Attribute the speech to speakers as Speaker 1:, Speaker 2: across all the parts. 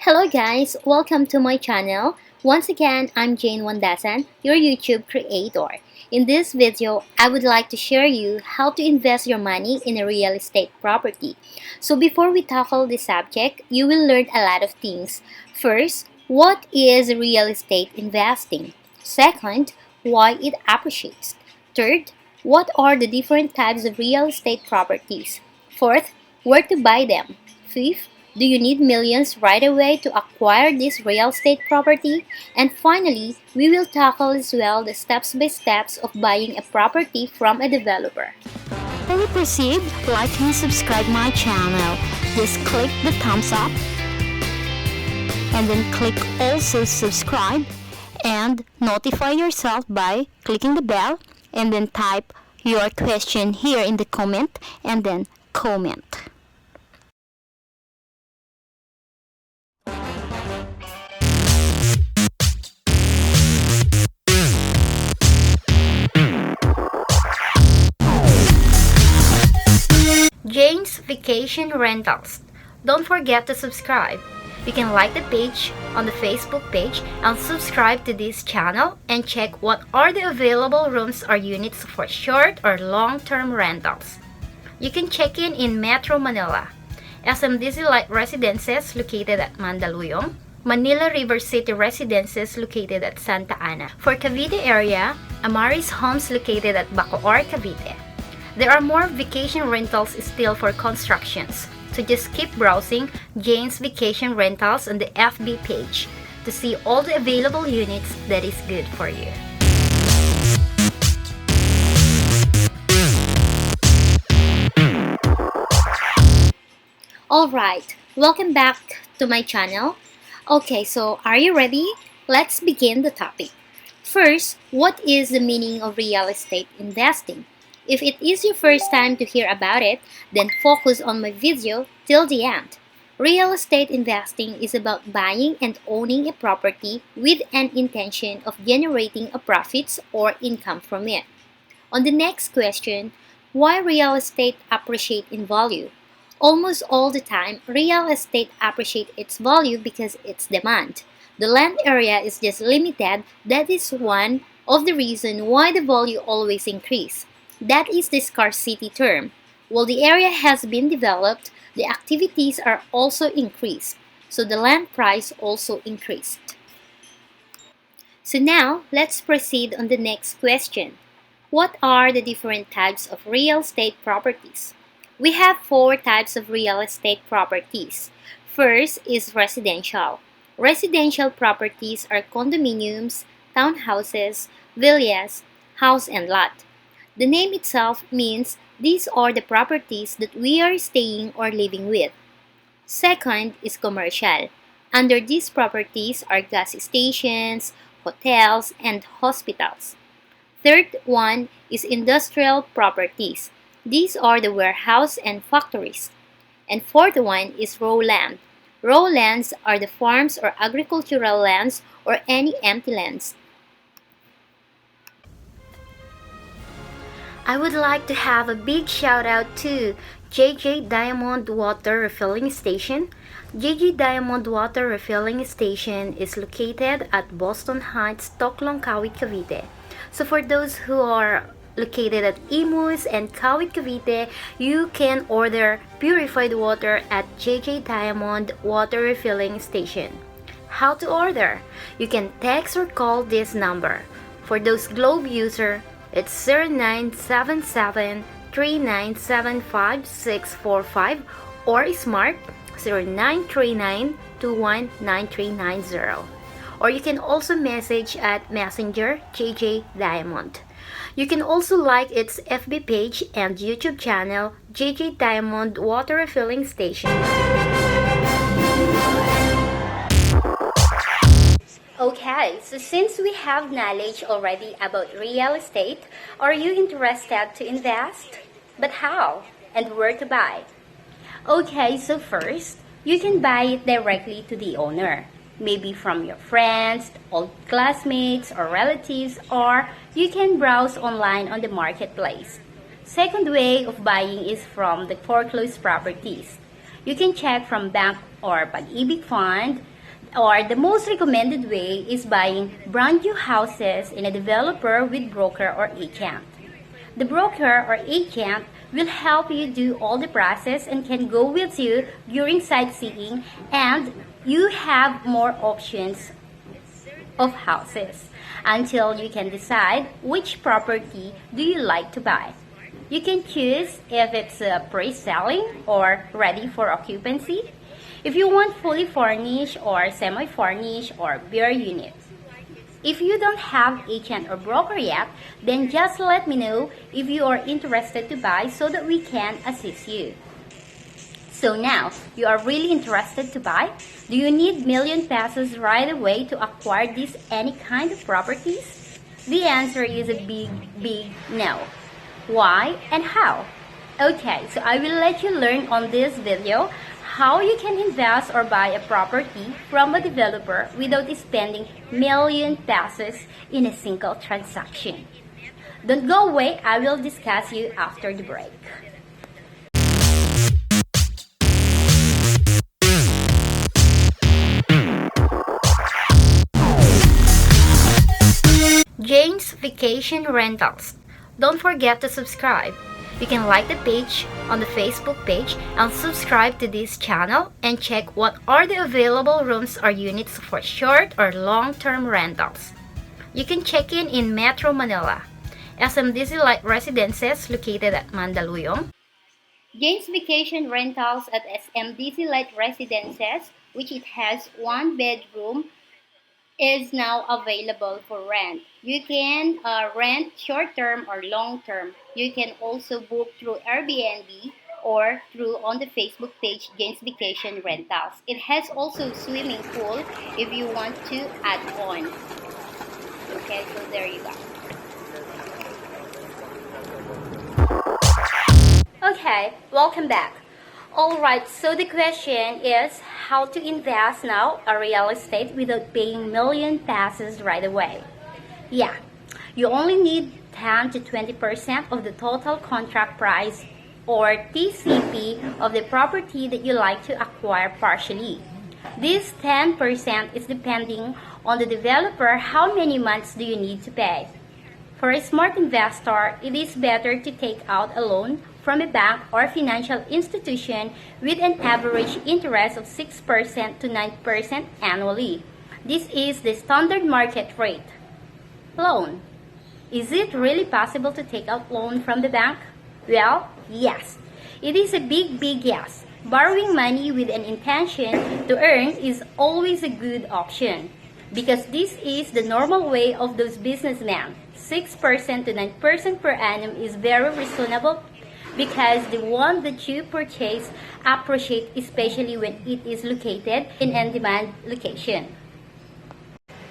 Speaker 1: Hello guys, welcome to my channel. Once again, I'm Jane Oandasan, your YouTube creator. In this video, I would like to share you how to invest your money in a real estate property. So before we tackle this subject, you will learn a lot of things. First, what is real estate investing? Second, why it appreciates. Third, what are the different types of real estate properties? Fourth, where to buy them. Fifth, do you need millions right away to acquire this real estate property? And finally, we will tackle as well the steps by steps of buying a property from a developer.
Speaker 2: When we proceed, like and subscribe my channel. Just click the thumbs up and then click also subscribe and notify yourself by clicking the bell and then type your question here in the comment and then comment.
Speaker 1: Jane's Vacation Rentals. Don't forget to subscribe. You can like the page on the Facebook page and subscribe to this channel and check what are the available rooms or units for short or long-term rentals. You can check in Metro Manila, SMDC Residences located at Mandaluyong, Manila River City Residences located at Santa Ana. For Cavite area, Amaris Homes located at Bacoor, Cavite. There are more vacation rentals still for constructions, so just keep browsing Jane's Vacation Rentals on the FB page to see all the available units that is good for you. Alright, welcome back to my channel. Okay, so are you ready? Let's begin the topic. First, what is the meaning of real estate investing? If it is your first time to hear about it, then focus on my video till the end. Real estate investing is about buying and owning a property with an intention of generating a profits or income from it. On the next question, why real estate appreciate in value? Almost all the time, real estate appreciate its value because it's demand. The land area is just limited. That is one of the reasons why the value always increase. That is the scarcity term. While the area has been developed, the activities are also increased, so the land price also increased. So now, let's proceed on the next question. What are the different types of real estate properties? We have 4 types of real estate properties. First is residential. Residential properties are condominiums, townhouses, villas, house and lot. The name itself means these are the properties that we are staying or living with. Second is commercial. Under these properties are gas stations, hotels, and hospitals. Third one is industrial properties. These are the warehouse and factories. And fourth one is raw land. Raw lands are the farms or agricultural lands or any empty lands. I would like to have a big shout out to JJ Diamond Water Refilling Station. JJ Diamond Water Refilling Station is located at Boston Heights, Toclong, Kawit, Cavite. So for those who are located at Imus and Kawit, Cavite, you can order purified water at JJ Diamond Water Refilling Station. How to order? You can text or call this number. For those Globe user, it's 0977-3975645 or Smart 0939-219390. Or you can also message at Messenger JJ Diamond. You can also like its FB page and YouTube channel JJ Diamond Water Refilling Station. Okay, so since we have knowledge already about real estate, are you interested to invest? But how and where to buy? Okay, so first, you can buy it directly to the owner. Maybe from your friends, old classmates, or relatives, or you can browse online on the marketplace. Second way of buying is from the foreclosed properties. You can check from bank or pag-ibig fund,
Speaker 3: or the most recommended way is buying brand new houses in a developer with broker or agent. The broker or agent will help you do all the process and can go with you during sightseeing, and you have more options of houses until you can decide which property do you like to buy. You can choose if it's pre-selling or ready for occupancy, if you want fully furnished or semi-furnished or bare unit. If you don't have agent or broker yet, then just let me know if you are interested to buy so that we can assist you. So now, you are really interested to buy? Do you need million pesos right away to acquire this any kind of properties? The answer is a big no. Why and how? Okay, so I will let you learn on this video how you can invest or buy a property from a developer without spending million pesos in a single transaction. Don't go away, I will discuss you after the break.
Speaker 1: Jane's Vacation Rentals. Don't forget to subscribe. You can like the page on the Facebook page and subscribe to this channel and check what are the available rooms or units for short or long-term rentals. You can check in Metro Manila, SMDC Light Residences located at Mandaluyong, Jane's Vacation Rentals at SMDC Light Residences, which it has one bedroom, is now available for rent. You can rent short-term or long-term. You can also book through Airbnb or through on the Facebook page Jane's Vacation Rentals. It has also swimming pool if you want to add on. Okay, so there you go.
Speaker 3: Okay, welcome back. Alright, so the question is how to invest now a real estate without paying million pesos right away. Yeah, you only need 10 to 20% of the total contract price or TCP of the property that you like to acquire partially. This 10% is depending on the developer how many months do you need to pay. For a smart investor, it is better to take out a loan from a bank or financial institution with an average interest of 6% to 9% annually. This is the standard market rate. Loan. Is it really possible to take out loan from the bank? Well, yes. It is a big yes. Borrowing money with an intention to earn is always a good option because this is the normal way of those businessmen. 6% to 9% per annum is very reasonable because the one that you purchase appreciate, especially when it is located in a demand location.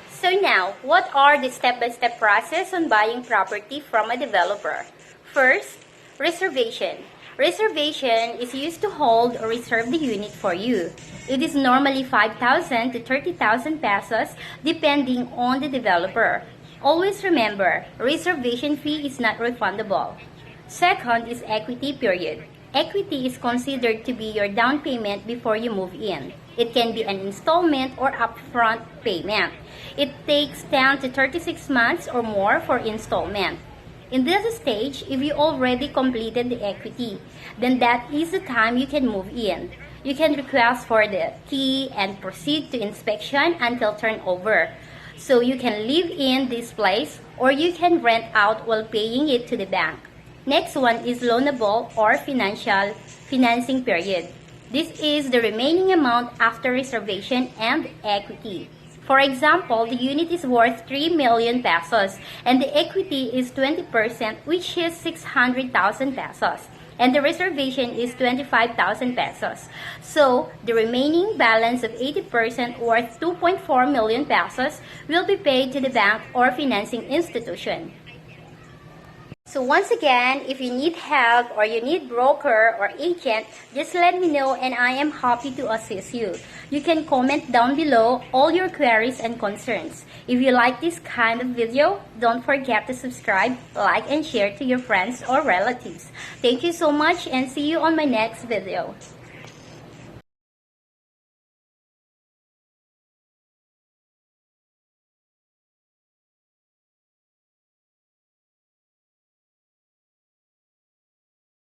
Speaker 3: So now, what are the step-by-step process on buying property from a developer? First, reservation. Reservation is used to hold or reserve the unit for you. It is normally 5,000 to 30,000 pesos depending on the developer. Always remember, reservation fee is not refundable. Second is equity period. Equity is considered to be your down payment before you move in. It can be an installment or upfront payment. It takes 10 to 36 months or more for installment. In this stage, if you already completed the equity, then that is the time you can move in. You can request for the key and proceed to inspection until turnover. So you can live in this place or you can rent out while paying it to the bank. Next one is loanable or financing period. This is the remaining amount after reservation and equity. For example, the unit is worth 3 million pesos and the equity is 20%, which is 600,000 pesos. And the reservation is 25,000 pesos. So, the remaining balance of 80% worth 2.4 million pesos will be paid to the bank or financing institution. So once again, if you need help or you need broker or agent, just let me know and I am happy to assist you. You can comment down below all your queries and concerns. If you like this kind of video, don't forget to subscribe, like, and share to your friends or relatives. Thank you so much and see you on my next video.